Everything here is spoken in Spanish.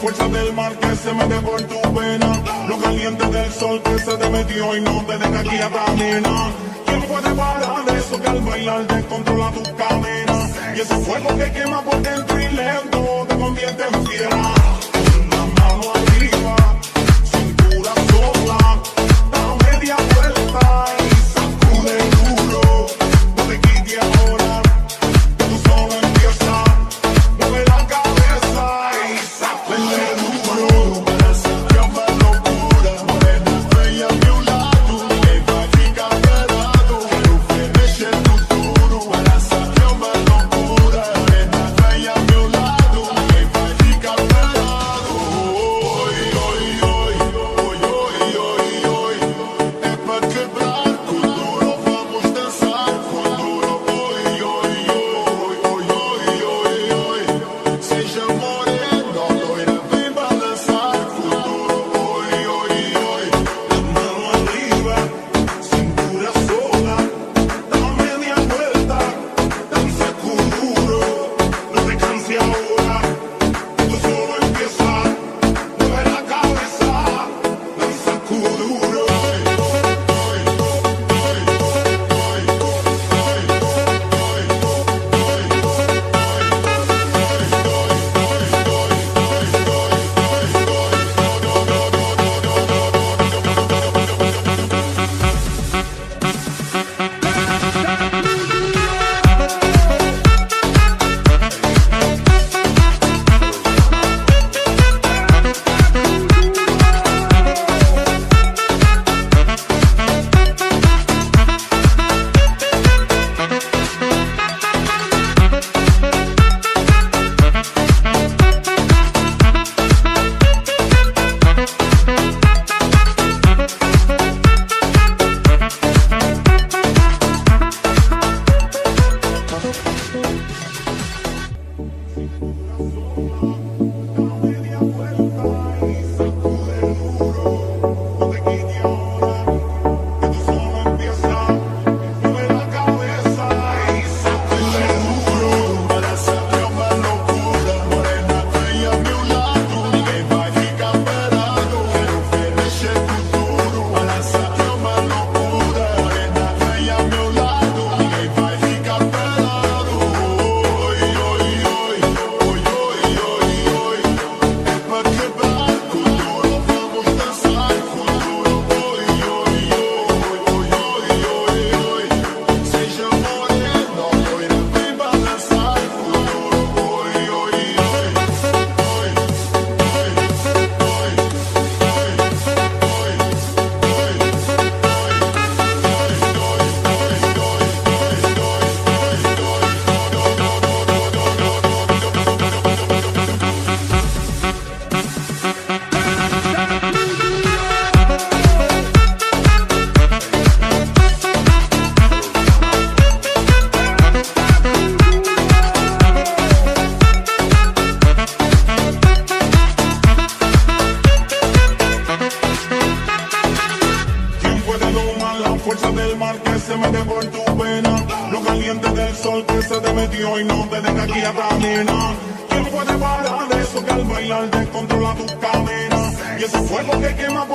fuerza del mar que se mete por tu vena, lo caliente del sol que se te metió y no te deja aquí a camina. ¿Quién puede parar eso que al bailar descontrola tus cadenas? Y ese fuego que quema por dentro y lento te convierte en fiera. La mano arriba, cintura sola, da media vuelta y sacude duro. No te quites ahora, que tú solo empieza. Mueve la cabeza y sacude duro. Para sacar más locura, morena bella a mi lado. Que va a ficar parado, quiero fenecer tu futuro. Para sacar más locura, morena bella a mi lado. Que va a ficar parado. fuerza del mar que se mete por tu vena, lo caliente del sol que se te metió y no te deja quieta, nena. ¿Quién puede parar eso que al bailar descontrola tus cadenas? Y ese fuego que quema por